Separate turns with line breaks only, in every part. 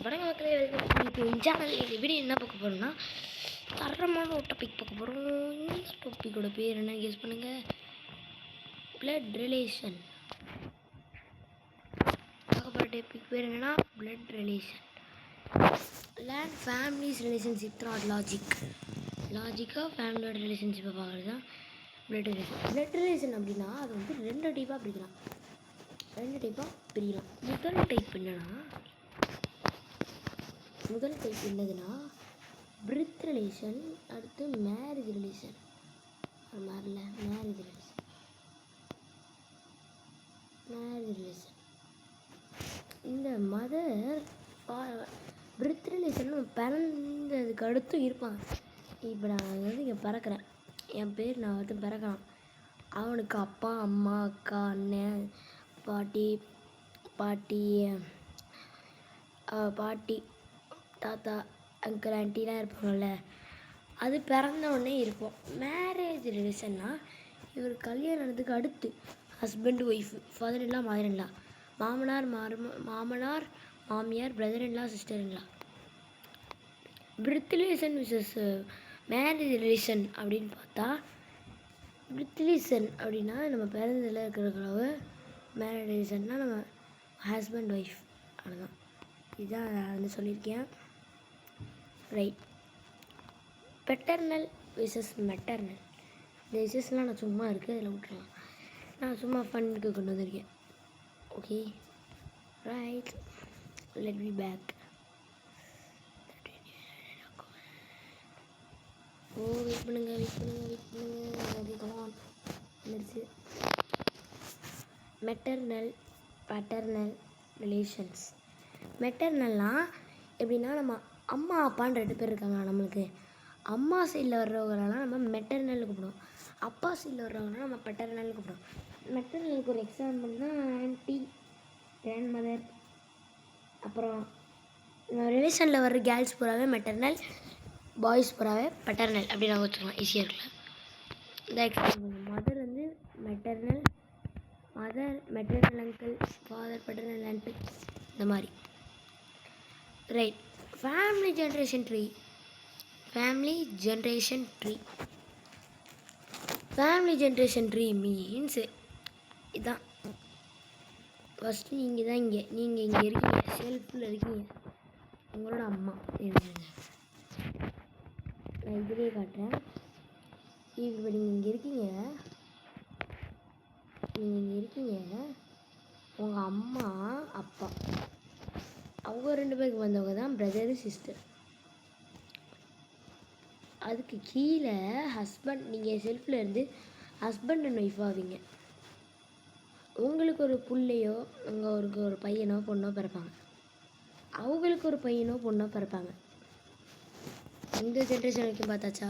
வணக்கம் மக்களே, வெல்கம் இப்போ சேனல். இந்த வீடியோ என்ன பார்க்க போகிறோம்னா, தரமான ஒரு டாபிக் பார்க்க போகிறோம். இந்த டாப்பிக்கோட பேர் என்ன கெஸ் பண்ணுங்கள். Blood relation. பார்க்க போகிற டாபிக் பேர் என்னென்னா blood relation. Land families relationship through லாஜிக்காக ஃபேமிலியோட ரிலேஷன்ஷிப்பை பார்க்குறது தான் பிளட் ரிலேஷன். பிளட் ரிலேஷன் அப்படின்னா அது வந்து ரெண்டு டைப்பாக பிரிக்கலாம். முதல் டைப் என்னதுன்னா பிரித் ரிலேஷன், அடுத்து மேரேஜ் ரிலேஷன். மேரேஜ் ரிலேஷன் இந்த மதர் பிரித் ரிலேஷன் பிறந்ததுக்கு அடுத்தும் இருப்பாங்க. இப்போ நான் வந்து இங்கே பிறக்கிறேன், என் பேர் நான் வந்து பிறக்கலாம். அவனுக்கு அப்பா, அம்மா, அக்கா, அண்ணன், பாட்டி, தாத்தா, அங்கிள், ஆண்டிலாம் இருப்பாங்கள்ல, அது பிறந்தவுடனே இருப்போம். மேரேஜ் ரிலேஷன்னா இவர் கல்யாணத்துக்கு அடுத்து ஹஸ்பண்ட், ஒய்ஃபு, ஃபாதர் இல்லா, மதர் இல்லா, மாமனார், மாமியார், பிரதர் இல்லா, சிஸ்டர் இல்லா. Birth relation versus marriage relation அப்படின்னு பார்த்தா, பிரித் ரிலேஷன் அப்படின்னா நம்ம பிறந்ததில் இருக்கிற மேரேஜ் ரிலேஷன்னா நம்ம ஹஸ்பண்ட், ஒய்ஃப், அதுதான். இதுதான் நான் வந்து சொல்லியிருக்கேன். ரைட். Paternal versus maternal. இந்த விசஸ்லாம் நான் சும்மா இருக்குது, அதில் விட்டுருலாம். நான் சும்மா ஃபன்னுக்கு கொண்டு வந்திருக்கேன். Okay, right, let me back. Wait பண்ணுங்க. Okay, come on. வந்துருச்சு. Maternal, paternal relations. மெட்டர்னல்னால் எப்படின்னா, நம்ம அம்மா அப்பான்னு 2 பேர் இருக்காங்க. நம்மளுக்கு அம்மா சைடில் வர்றவங்களெல்லாம் நம்ம மெட்டர்னல் கூப்பிடுவோம், அப்பா சைடில் வர்றவங்களாம் நம்ம பெட்டர்னல் கூப்பிடுவோம். மெட்டர்னலுக்கு ஒரு எக்ஸாம்பிள் தான் ஆன்ட்டி, கிராண்ட் மதர். அப்புறம் ரிலேஷனில் வர்ற கேர்ள்ஸ் பூராவே மெட்டர்னல், பாய்ஸ் பூராவே பெட்டர்னல் அப்படி நாங்கள் வச்சுக்கலாம், ஈஸியாக இருக்கலாம். இந்த எக்ஸாம்பிள் மதர் வந்து maternal uncle, father paternal anti, இந்த மாதிரி. Right. Family generation tree means இதுதான். ஃபஸ்ட்டு நீங்கள் இங்கே இருக்கீங்க, செல்ஃபில் இருக்கீங்க, உங்களோட அம்மா இருங்க. நான் இதிலே காட்டுறேன். இப்போ நீங்கள் இங்கே இருக்கீங்க, உங்கள் அம்மா, அப்பா, அவங்க 2 பேருக்கு வந்தவங்க தான் பிரதரு, சிஸ்டர். அதுக்கு கீழே ஹஸ்பண்ட். நீங்கள் செல்ஃபில் இருந்து ஹஸ்பண்ட் அண்ட் ஒய்ஃப் ஆவீங்க. உங்களுக்கு ஒரு பிள்ளையோ, உங்களுக்கு ஒரு பையனோ பொண்ணோ பிறப்பாங்க, அவங்களுக்கு ஒரு பையனோ பொண்ணோ பிறப்பாங்க. இந்த ஜென்ரேஷன் வரைக்கும் பார்த்தாச்சா?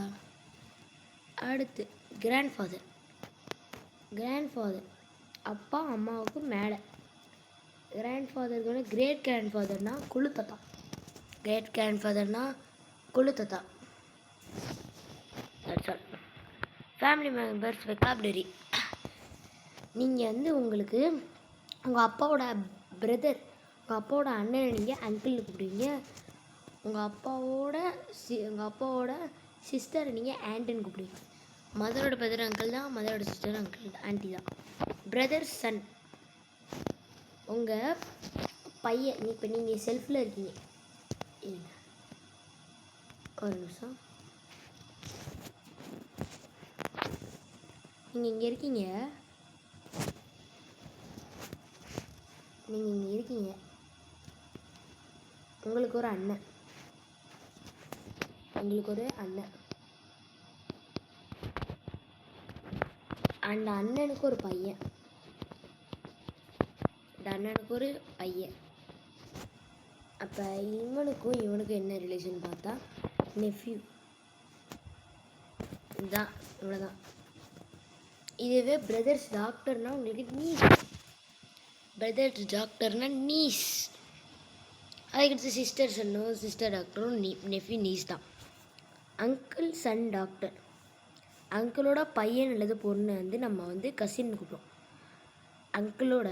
அடுத்து கிராண்ட் ஃபாதர் அப்பா அம்மாவுக்கு மேலே. கிராண்ட் ஃபாதருக்கு கிரேட் கிராண்ட் ஃபாதர்னா கொழுத்தத்தா. That's all. Family members vocabulary. நீங்கள் வந்து உங்களுக்கு உங்கள் அப்பாவோட பிரதர், உங்கள் அப்பாவோட அண்ணனை நீங்கள் அங்கிள்னு கூப்பிடுவீங்க. உங்கள் அப்பாவோட சிஸ்டரை நீங்கள் ஆன்ட்டின்னு கூப்பிடுவீங்க. மதரோட பிரதர் அங்கிள் தான், மதரோட சிஸ்டர் அங்கிள் ஆன்ட்டி தான். Brother, son. உங்கள் பையன். இப்போ நீங்கள் செல்ஃபில் இருக்கீங்க, ஒரு நிமிஷம். நீங்கள் இங்கே இருக்கீங்க, உங்களுக்கு ஒரு அண்ணன், அந்த அண்ணனுக்கு ஒரு பையன், அப்போ இவனுக்கும் என்ன ரிலேஷன் பார்த்தா நெஃப்யூ. இதுதான், இவ்வளோதான். இதுவே பிரதர்ஸ் டாக்டர்னால் உங்களுக்கு நீஸ். அதுக்கடுத்து சிஸ்டர் டாக்டரும் நெஃப்யூ நீஸ் தான். Uncle son daughter. அங்கிளோட பையன் அல்லது பொண்ணு வந்து நம்ம வந்து கசின்னு கூப்பிடுவோம். அங்கிளோட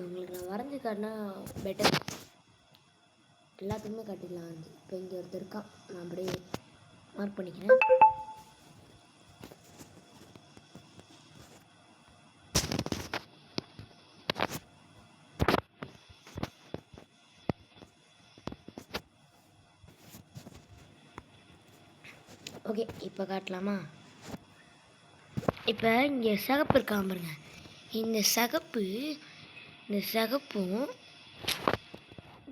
உங்களுக்கு நான் வரைஞ்சி காட்டினா பெட்டர். எல்லாத்துக்குமே காட்டிடலாம் வந்து. இப்போ இங்கே ஒருத்தர் இருக்கான், நான் அப்படியே மார்க் பண்ணிக்கிறேன். ஓகே, இப்போ காட்டலாமா? இப்போ இங்கே சிகப்பு இருக்காம பாருங்க. இந்த சிகப்பும்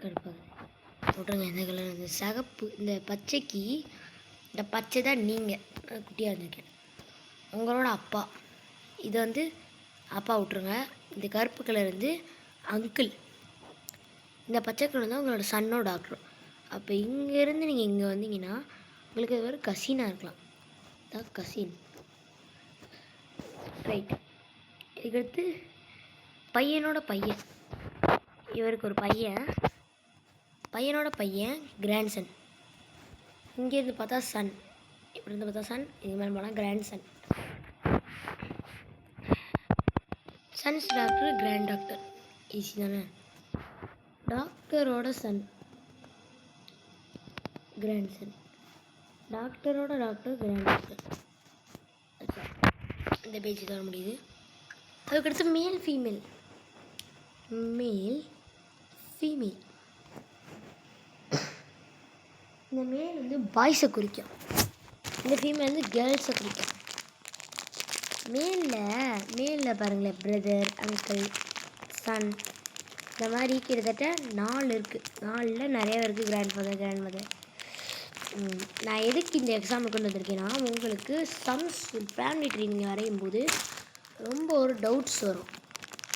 கடுப்பாகுது விட்ருங்க. இந்த கலர் இந்த சிகப்பு, இந்த பச்சைக்கு இந்த பச்சை தான் நீங்கள் குட்டியாக இருந்திருக்கேன், உங்களோட அப்பா. இது வந்து அப்பா விட்ருங்க. இந்த கருப்பு கலர் வந்து அங்கிள். இந்த பச்சை கலர் தான் உங்களோட சன்னோ டாக்டரும். அப்போ இங்கேருந்து நீங்கள் இங்கே வந்தீங்கன்னா உங்களுக்கு இது ஒரு கசினாக இருக்கலாம். தான் கசின். ரைட். இதுக்கடுத்து பையனோட பையன். இவருக்கு ஒரு பையனோட பையன் கிராண்ட்சன். இங்கேருந்து பார்த்தா சன், இப்படி இருந்து பார்த்தா சன், இது மேலே போனால் grandson. Son's daughter, granddaughter, easy தானே. டாக்டரோட சன் கிராண்ட்சன், டாக்டரோட டாக்டர் கிராண்ட் டாக்டர். இந்த பேஜ் தர முடியுது. அதுக்கடுத்து மேல் ஃபீமேல். இந்த மேல் வந்து பாய்ஸை குறிக்கும், இந்த ஃபீமேல் வந்து கேர்ள்ஸை குறிக்கும். மேலில் பாருங்களேன், பிரதர், அங்கிள், சன், இந்த மாதிரி கிட்டத்தட்ட 4 இருக்குது. 4ல் நிறையா இருக்குது. Grandfather, grandmother. நான் எதுக்கு இந்த எக்ஸாம்பிள் கொண்டு வந்திருக்கேன்னா, உங்களுக்கு சம்ஸ் ஃபேமிலி ட்ரீ நீங்கள் வரையும் போது ரொம்ப ஒரு டவுட்ஸ் வரும்.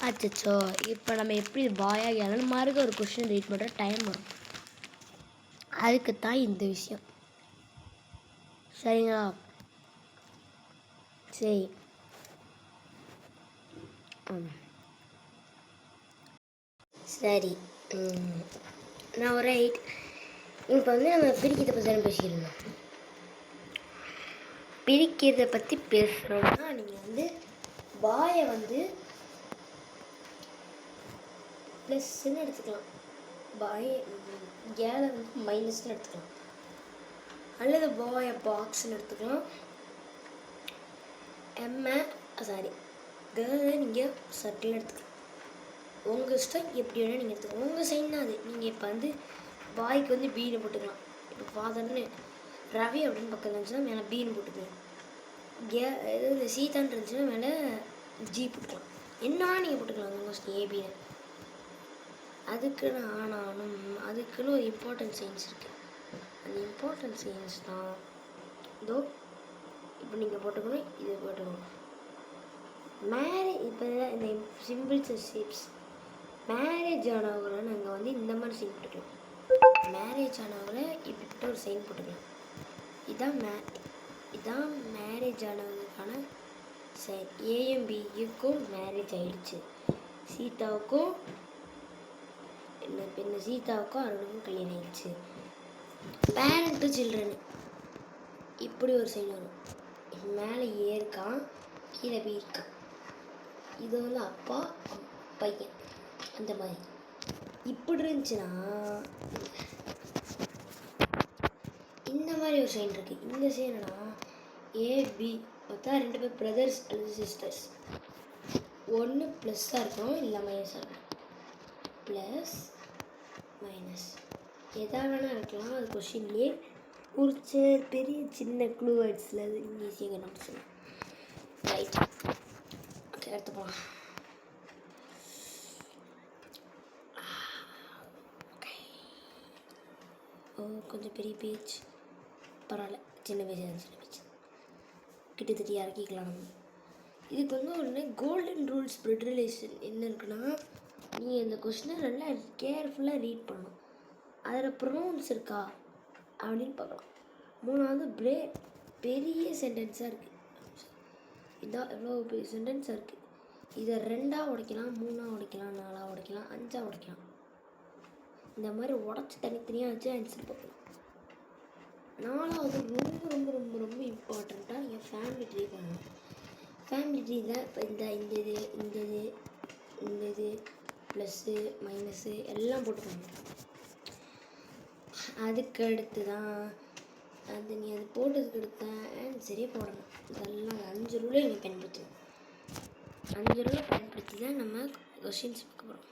அச்சோ இப்போ நம்ம எப்படி பாயாக கேளாலும் மார்க்கு ஒரு கொஷின் ரீட் பண்ணுற டைம் வரும். அதுக்கு தான் இந்த விஷயம். சரிங்களா? சரி. சரி, நான் ஒரு ரைட். இப்போ வந்து நம்ம பிரிக்கிறத பற்றி தானே பேசியிருந்தோம். பிரிக்கிறத பற்றி பேசுகிறோம்னா நீங்கள் வந்து பாயை வந்து ப்ளஸ்ன்னு எடுத்துக்கலாம், பாயை கேலை வந்து மைனஸ்ன்னு எடுத்துக்கலாம், அல்லது பாயை பாக்ஸ்ன்னு எடுத்துக்கலாம். கேர்ளை நீங்கள் சர்க்கிள் எடுத்துக்கலாம். உங்கள் இஷ்டம் எப்படி வேணால் நீங்கள் எடுத்துக்கலாம், உங்கள் சைன் தான் அது. நீங்கள் இப்போ வந்து பாய்க்கு வந்து பீனு போட்டுக்கலாம். இப்போ ஃபாதர்னு ரவி அப்படின்னு பக்கம் இருந்துச்சுன்னா மேலே பீனு போட்டுக்கலாம். எதாவது சீதான் இருந்துச்சுன்னா மேலே ஜி போட்டுக்கலாம். என்ன நீங்கள் போட்டுக்கலாம் உங்கள் இஷ்டம், ஏபின்னு. அதுக்குன்னு ஆனாலும் அதுக்குன்னு ஒரு இம்பார்ட்டன்ட் சயின்ஸ் இருக்குது. அந்த இம்பார்ட்டன்ட் சயின்ஸ் தான் இதோ இப்போ நீங்கள் போட்டுக்கணும், இது போட்டுக்கணும். இப்போ இந்த சிம்பிள்ஸ் ஷேப்ஸ் மேரேஜ் ஆனவங்களை நாங்கள் வந்து இந்த மாதிரி சைன் போட்டுக்கலாம். மேரேஜ் ஆனவங்களை இப்படிப்பட்ட ஒரு சைன் போட்டுக்கலாம். இதான் மேரேஜ் ஆனவங்களுக்கான சைன். ஏயும் பிக்கும் மேரேஜ் ஆகிடுச்சு. சீதாவுக்கும் அருணுக்கும் கல்யாணம் ஆயிடுச்சு. பேரண்ட் டு சில்ட்ரனு இப்படி ஒரு சைன் வரும். மேலே ஏற்கான், கீழே பி இருக்கான். இது வந்து அப்பா பையன் அந்த மாதிரி. இப்படி இருந்துச்சுன்னா இந்த மாதிரி ஒரு சைன் இருக்குது. இந்த சைனா ஏபி பார்த்தா 2 பேர் பிரதர்ஸ் அல்லது சிஸ்டர்ஸ். ஒன்று ப்ளஸ்ஸாக இருக்கும், இல்லை மைனஸாக இருக்கும். ப்ளஸ் மைனஸ் எதாக வேணால் இருக்கலாம். அது கொஷின்லேயே ஒரு பெரிய சின்ன க்ளூ வேர்ட்ஸில் அது நீங்கள் ஈஸியாக கண்டுபிடிச்சலாம். ரைட், ஓகே, அடுத்து போகலாம். கொஞ்சம் பெரிய பேஜ் பரவாயில்ல, சின்ன பேஜ் கிட்டத்தட்ட இறக்கிக்கலாம் நம்ம. இதுக்கு வந்து ஒன்று கோல்டன் ரூல்ஸ் பிளட் ரிலேஷன் என்ன இருக்குன்னா, நீங்கள் இந்த கொஸ்டினை நல்லா கேர்ஃபுல்லாக ரீட் பண்ணணும். அதில் ப்ரொனவுன்ஸ் இருக்கா அப்படின்னு பார்க்கலாம். 3வது பெரிய சென்டென்ஸாக இருக்குது. இதான் எவ்வளோ பெரிய சென்டென்ஸாக இருக்குது. இதை 2ஆக உடைக்கலாம், 3ஆக உடைக்கலாம், 4ஆக உடைக்கலாம், 5ஆக உடைக்கலாம். இந்த மாதிரி உடச்சி தனித்தனியாக வச்சு ஆன்சர் பார்க்கலாம். 4வது ரொம்ப ரொம்ப ரொம்ப ரொம்ப இம்பார்ட்டண்ட்டாக நீங்கள் ஃபேமிலி ட்ரீ பண்ணணும். ஃபேமிலி ட்ரீயில் இப்போ இந்த இது ப்ளஸ்ஸு மைனஸு எல்லாம் போட்டுக்கணும். அதுக்கு அடுத்து தான் அது நீ அது போட்டதுக்கு அடுத்த ஆன்சரே போடணும். இதெல்லாம் 5 ரூலை நீ பயன்படுத்தணும். 5 ரூலை பயன்படுத்தி தான் நம்ம கொஷின்ஸ் பார்க்க போகிறோம்.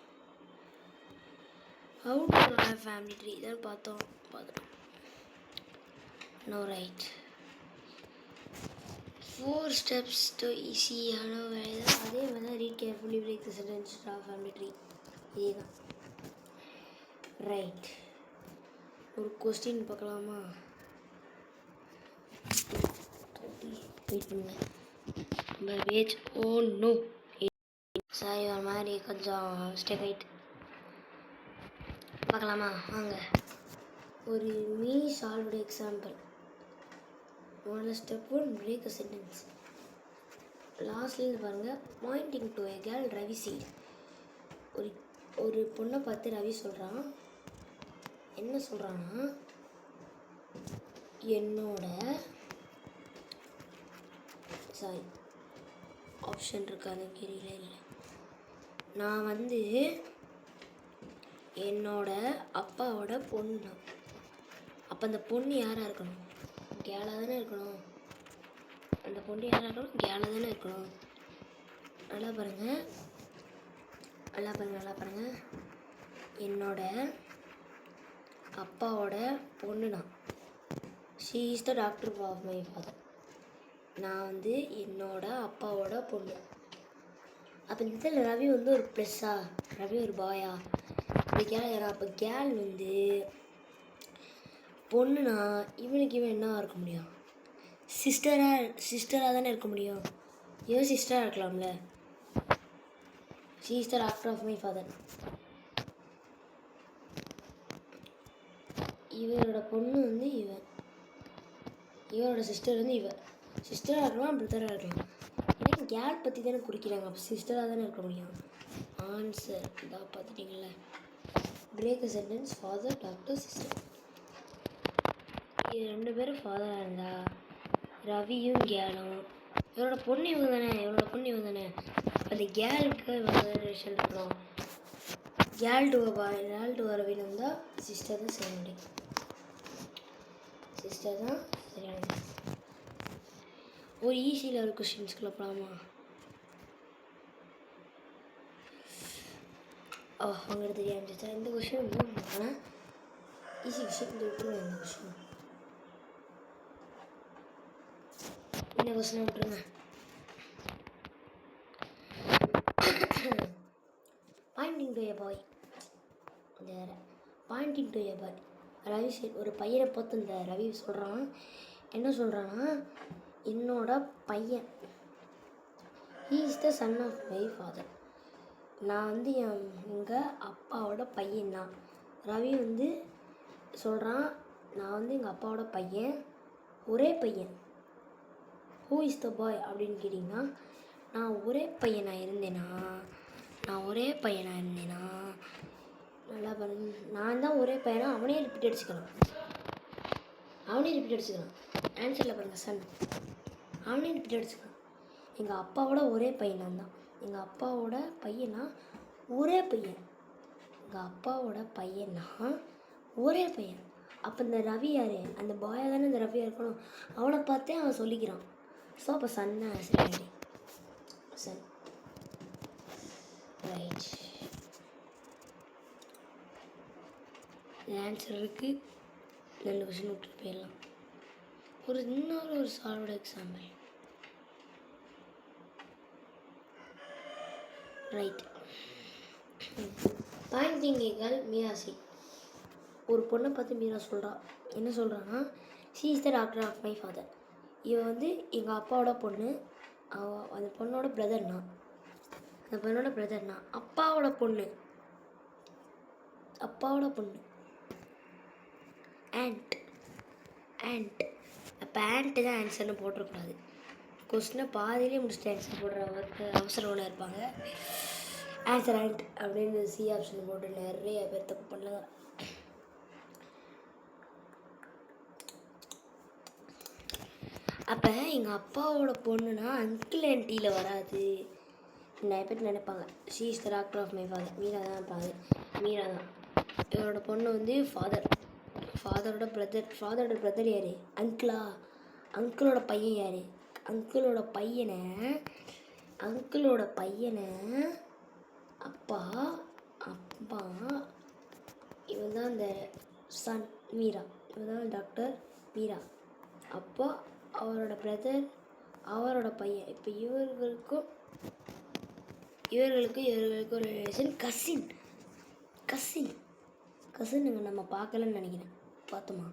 ஹவு டு ஃபேமிலி ட்ரீ இதான் பார்த்துட்டோம். நோ ரைட் 4 steps to ஈஸியான வேலை தான். அதே மாதிரி தான் read carefully break the sentence draw family tree இதே தான். ரைட் ஒரு கொஸ்டின் பார்க்கலாமா? வெயிட் பண்ணுங்க. நம்பர் பேஜ் நோ சாரி ஒரு மாதிரி கொஞ்சம் ஸ்டெப் ஆயிட்டு பார்க்கலாமா? வாங்க. ஒரு மினி சால்வ்டு எக்ஸாம்பிள். முதல்ல ஸ்டெப் 1 பிரேக் அ சென்டென்ஸ். லாஸ்ட்லேருந்து பாருங்கள். Pointing to a girl Ravi said. ஒரு பொண்ணை பார்த்து ரவி சொல்கிறான். என்ன சொல்கிறான்னா, என்னோட சாரி ஆப்ஷன் இருக்காது கேரியல இல்லை. நான் வந்து என்னோட அப்பாவோட பொண்ணு தான். அப்போ அந்த பொண்ணு யாராக இருக்கணும்? கேளாக தானே இருக்கணும். அந்த பொண்ணு யாராக இருக்கணும்? கேளாக தானே இருக்கணும். நல்லா பாருங்கள், நல்லா பாருங்கள், நல்லா பாருங்கள். என்னோட அப்பாவோட பொண்ணு தான். She is the daughter of my father. நான் வந்து என்னோட அப்பாவோட பொண்ணு. அப்போ இந்த இதில் ரவி வந்து ஒரு ப்ளஸ்ஸா, ரவி ஒரு பாயா? இந்த கேள் அப்போ கேள் வந்து பொண்ணுனா இவனுக்கு இவன் என்னவா இருக்க முடியும்? சிஸ்டராக தானே இருக்க முடியும். இவன் சிஸ்டராக இருக்கலாம்ல. She is the daughter of my father. இவரோட பொண்ணு வந்து இவரோட சிஸ்டர் வந்து சிஸ்டராக இருக்கலாம், பிரதராக இருக்கலாம். ஏன்னா கேள் பற்றி தானே குறிக்கிறாங்க. அப்போ சிஸ்டராக தானே இருக்க முடியும். ஆன்சர் இதாக பார்த்துட்டிங்கள. Break a sentence father daughter sister. இது 2 பேரும் ஃபாதராக இருந்தா ரவியும் கேலும், இவரோட பொண்ணு இவங்க தானே. அந்த கேலுக்கு இவங்க ரிலேஷன் இருக்கணும். கேல் டு ரவின்னு வந்தால் சிஸ்டர் தான் செய்ய முடியும். சிஸ்டர் தான் சரியானது. ஒரு ஈஸி லெவல் கொஸ்டின்ஸ்குள்ள போகலாமா? அவங்களுக்கு தெரிய ஆரம்பிச்சா இந்த கொஸ்டின் வந்து ஆனால் ஈஸி கொஸ்டின். இந்த விட்டுருங்க. இந்த கொஸ்டின் விட்டுருங்க. பாயிண்டிங் டு எ பாய். இந்த பாயிண்டிங் டு எ பாய். ரவி ஒரு பையனை பார்த்து இந்த ரவி சொல்கிறான். என்ன சொல்கிறான்னா, என்னோட பையன் he is the son of my father. நான் வந்து எங்கள் அப்பாவோட பையன் தான். ரவி வந்து சொல்கிறான், நான் வந்து எங்கள் அப்பாவோட பையன், ஒரே பையன். ஹூ இஸ் த பாய் அப்படின்னு கேட்டிங்கன்னா, நான் ஒரே பையனாக இருந்தேனா நல்லா பாருங்க. நான் தான் ஒரே பையனா அவனே ரிப்பீட் அடிச்சுக்கலாம். ஆன்சரில் பாருங்கள், சன். அவனே ரிப்பீட் அடிச்சுக்கலாம். எங்கள் அப்பாவோட ஒரே பையனா தான். எங்கள் அப்பாவோட பையனா ஒரே பையன். அப்போ இந்த ரவி யார்? அந்த பாயாக தானே இந்த ரவியாக இருக்கணும். அவனை பார்த்தே அவன் சொல்லிக்கிறான். ஸோ அப்போ சன்னா சரி சன். ரைட். ஆன்சர் இருக்குது. 2 கொஸ்டின் விட்டுட்டு போயிடலாம். இன்னொரு solved example. Right. Pointing a girl Meera said. ஒரு பொண்ணை பார்த்து மீரா சொல்கிறா. என்ன சொல்கிறான்னா, she is the daughter of my father. இவன் வந்து எங்கள் அப்பாவோட பொண்ணு. அந்த பொண்ணோட பிரதர்னா அப்பாவோட பொண்ணு. ஆண்ட் அப்போ ஆண்ட்டு தான் ஆன்சர்னு போட்டிருக்கூடாது. கொஸ்டினை பாதியிலே முடிச்சுட்டு ஆன்சர் போடுற ஒர்க்கு அவசரம் இருப்பாங்க. ஆன்சர் ஆண்ட் அப்படின்னு சி ஆப்ஷன் போட்டு நிறைய பேர் தப்பு பண்ணலாம். அப்போ எங்கள் அப்பாவோட பொண்ணுனா அங்கிள் ஆன்ட்டியில் வராது. நிறைய பேர் நினைப்பாங்க she is the daughter of my father. Meera தான். இவரோட பொண்ணு வந்து ஃபாதரோட பிரதர் யார்? அங்கிளா? அங்கிளோட பையன் யார்? அங்கிளோட பையனை அப்பா அப்பா இவன் தான் அந்த சன் மீரா, இவன் தான் டாக்டர் மீரா. அப்பா அவரோட பிரதர் அவரோட பையன். இப்போ இவர்களுக்கும் ஒரு ரிலேஷன். கசின் நம்ம பார்க்கலன்னு நினைக்கிறேன். பார்த்தோமா?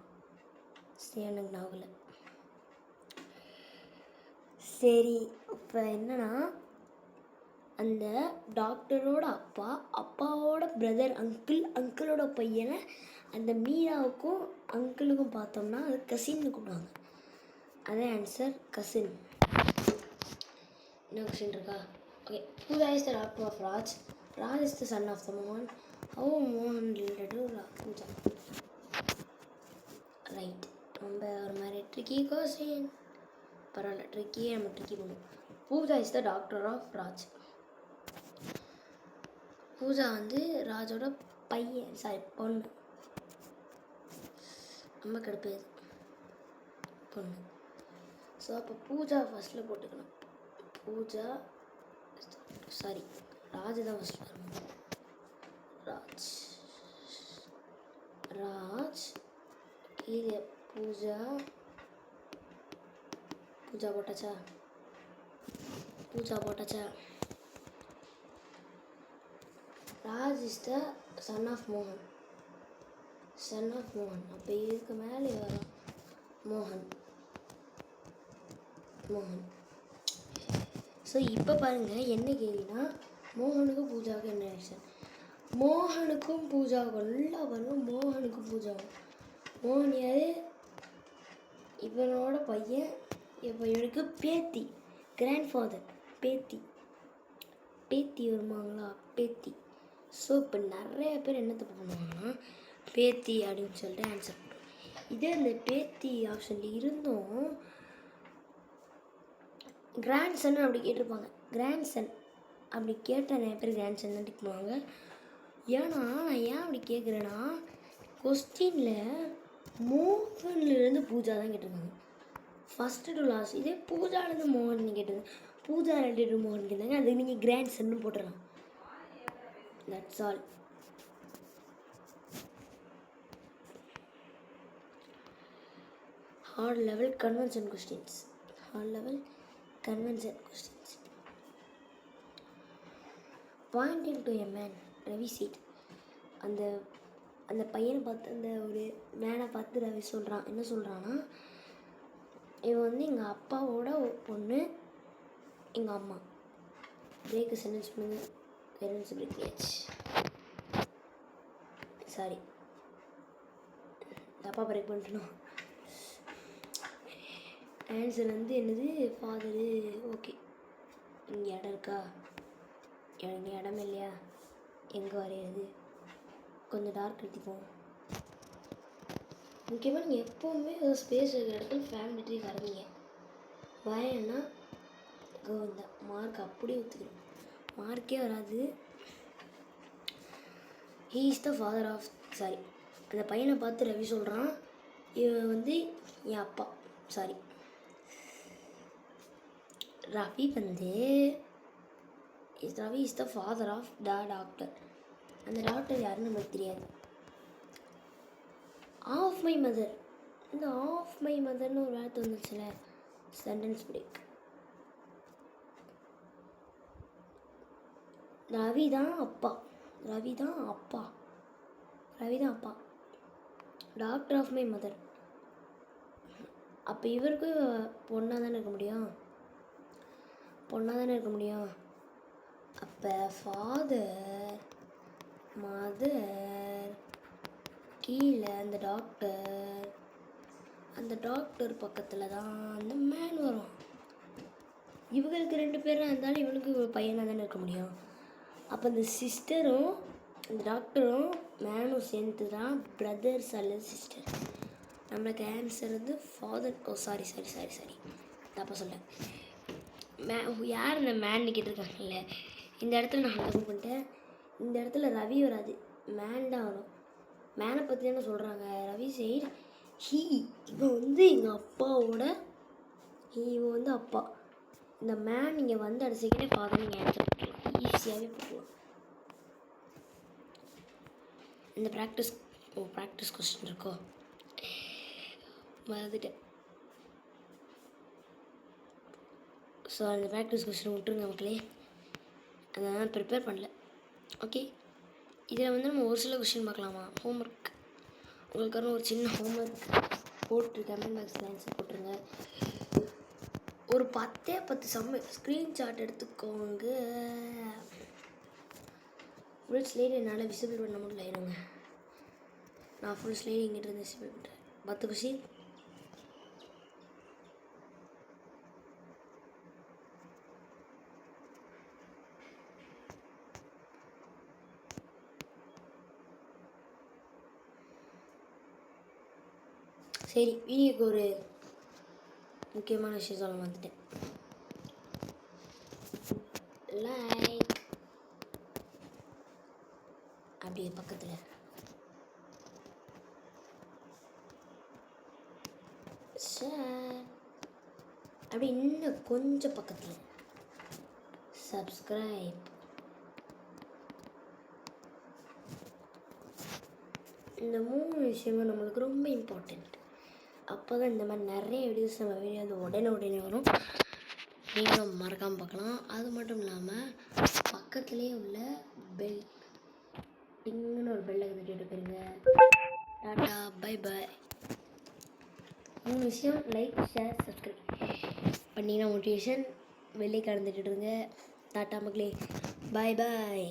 சரி, எனக்கு ஞாபகம். சரி, இப்போ என்னன்னா அந்த டாக்டரோட அப்பாவோட பிரதர் அங்கிளோட பையனை அந்த மீராவுக்கும் அங்கிளுக்கும் பார்த்தோம்னா அது கசின்னு கூப்பிடுவாங்க. அதே ஆன்சர் கசின். என்ன கொஸ்டின் இருக்கா? Okay. Pooja is the daughter of Raj. Raj is the son of the Mohan. How Mohan related to Pooja? Right. ரொம்ப ஒரு மாதிரி ட்ரிக்கி கொஸ்டின். பரவாயில்ல, ட்ரிக்கி பண்ணுவோம். Pooja is the daughter of Raj. Pooja வந்து ராஜோட பொண்ணு. ரொம்ப கடுப்பு பொண்ணு. ஸோ அப்போ பூஜா ஃபஸ்ட்டில் போட்டுக்கணும். ராஜ் தான் ஃபஸ்ட்டில் வரணும். ராஜ் இது பூஜா போட்டாச்சா? Raj is the son of மோகன். அப்போ இதுக்கு மேலே வரும் மோகன். ஸோ இப்போ பாருங்கள், என்ன கேள்வினா மோகனுக்கும் பூஜாவுக்கும் என்ன ரிலேஷன்? மோகனுக்கும் பூஜாவுக்கும் நல்லா பாருங்கள். மோகன் யார்? இவனோட பையன். இப்போ இவனுக்கு பேத்தி, கிராண்ட்ஃபாதர், பேத்தி வருவாங்களா? பேத்தி. ஸோ இப்போ நிறைய பேர் என்ன தப்பு பண்ணுவாங்கன்னா பேத்தி அப்படின்னு சொல்லிட்டு ஆன்சர் பண்ணுவோம். இதே அந்த பேத்தி ஆப்ஷனில் இருந்தும் கிராண்ட்சன் அப்படி கேட்டிருப்பாங்க. கிராண்ட்சன் அப்படி கேட்டால் நிறைய பேர் கிராண்ட்சன் தான் டிக் பண்ணுவாங்க. ஏன்னா நான் ஏன் அப்படி கேட்குறேன்னா, கொஸ்டினில் மோகன்லேருந்து பூஜா தான் கேட்டிருக்காங்க ஃபஸ்ட்டு டு லாஸ்ட். இதே பூஜாலேருந்து மோகன் கேட்டது, பூஜா ரிலேட்டட் மோகன் கேட்டாங்க, அதுக்கு நீங்கள் கிராண்ட்சன்னு போட்டுடலாம். That's all. hard level convention questions. Pointing to a man, Ravi said. அந்த பையனை பார்த்து அந்த ஒரு மேனை பார்த்து ரவி சொல்கிறான். என்ன சொல்கிறான்னா, இவன் வந்து எங்கள் அப்பாவோட பொண்ணு, எங்கள் அம்மா. பிரேக்கு சென்டென்ஸ் பண்ணுங்க. சென்டென்ஸ் பிரேக் ஆச்சு. சாரி, தப்பாக பிரேக் பண்ணிட்டோம். ஆன்சர் வந்து என்னது? ஃபாதரு. ஓகே, இங்கே இடம் இருக்கா? எனக்கு இடமே இல்லையா? எங்கே வரையிறது? கொஞ்சம் டார்க் எடுத்துப்போம். முக்கியமாக நீங்கள் எப்போவுமே ஒரு ஸ்பேஸ் இருக்கிற இடத்துல ஃபேமிலி ட்ரீ வரைவீங்க. வரையன்னா கோவிந்தா, மார்க் அப்படியே ஒத்துக்கிறோம். மார்க்கே வராது. He is the father of அந்த பையனை பார்த்து ரவி சொல்கிறான், இவன் வந்து என் அப்பா. Ravi is the father of the daughter. அந்த டாக்டர் யாருன்னு நமக்கு தெரியாது. ஆஃப் மை மதர், இந்த ஆஃப் மை மதர்னு ஒரு வார்த்தை வந்துச்சுல, சென்டென்ஸ் பிரேக். ரவி தான் அப்பா. Daughter of my mother. அப்போ இவருக்கு பொண்ணாக தானே இருக்க முடியும். அப்போ ஃபாதர், மதர், கீழே அந்த டாக்டர் பக்கத்தில் தான் அந்த மேன் வரும். இவங்களுக்கு 2 பேராக இருந்தாலும் இவனுக்கு ஒரு பையனாக தானே இருக்க முடியும். அப்போ அந்த சிஸ்டரும் அந்த டாக்டரும் மேனும் சேர்ந்து தான் பிரதர்ஸ் அல்லது சிஸ்டர். நம்மளுக்கு ஆன்சர் வந்து ஃபாதர். சாரி தப்பா சொல்ல. யார் இந்த மேன் கேட்டிருக்காங்கல்ல, இந்த இடத்துல நான் தப்பு பண்ணிட்டேன். இந்த இடத்துல ரவி வராது, மேன் தான் வரும். மேனை பற்றி தானே சொல்கிறாங்க. ரவி சைட் இவன் வந்து எங்கள் அப்பாவோட இவன் வந்து அப்பா. இந்த மேன் நீங்கள் வந்து அடிச்சிக்கிட்டே ஃபாதர் நீங்கள் ஆன்சர் பண்ணலாம், ஈஸியாகவே போடலாம். இந்த ப்ராக்டிஸ் கொஸ்டின் இருக்கோ மறந்துட்டேன். ஸோ அந்த ப்ராக்டிஸ் கொஸ்டின் விட்டுருங்க மக்களே, அதை நான் ப்ரிப்பேர் பண்ணல. ஓகே, இதில் வந்து நம்ம ஒரு சில கொஸ்டின் பார்க்கலாமா? ஹோம்ஒர்க் உங்களுக்கான ஒரு சின்ன ஹோம்ஒர்க் போட்டு கமெண்ட் பாக்ஸில் ஆன்சர் போட்டுருங்க. ஒரு 10 ஸ்க்ரீன்ஷாட் எடுத்துக்கோங்க. ஃபுல் ஸ்லைடு என்னால் விசிபிள் பண்ண முடியல, இருங்க நான் ஃபுல் ஸ்லைடு இங்கிட்ட இருந்து விசிபிள் பண்ணுறேன். 10 கொஸ்டின். சரி, வீடியோக்கு ஒரு முக்கியமான விஷயம் சொல்ல வந்துட்டேன். லைக் அப்படியே பக்கத்தில் ஷேர், அப்படி இன்னும் கொஞ்சம் பக்கத்தில் சப்ஸ்கிரைப். இந்த 3 விஷயமும் நம்மளுக்கு ரொம்ப இம்பார்ட்டண்ட். அப்போ தான் இந்த மாதிரி நிறைய வீடியோஸ் நம்ம வீடியோ வந்து உடனே வரும். நீங்களும் மறக்காமல் பார்க்கலாம். அது மட்டும் இல்லாமல் பக்கத்துலேயே உள்ள பெல் டிங்குன்னு ஒரு பெல்லை தட்டிட்டு போயிருங்க. Tata, by bye. 3 விஷயம், லைக், ஷேர், சப்ஸ்கிரைப் பண்ணிங்கன்னா மோட்டிவேஷன் வெளியே கடந்துட்டுருங்க. டாட்டா மக்களே, பாய் பாய்.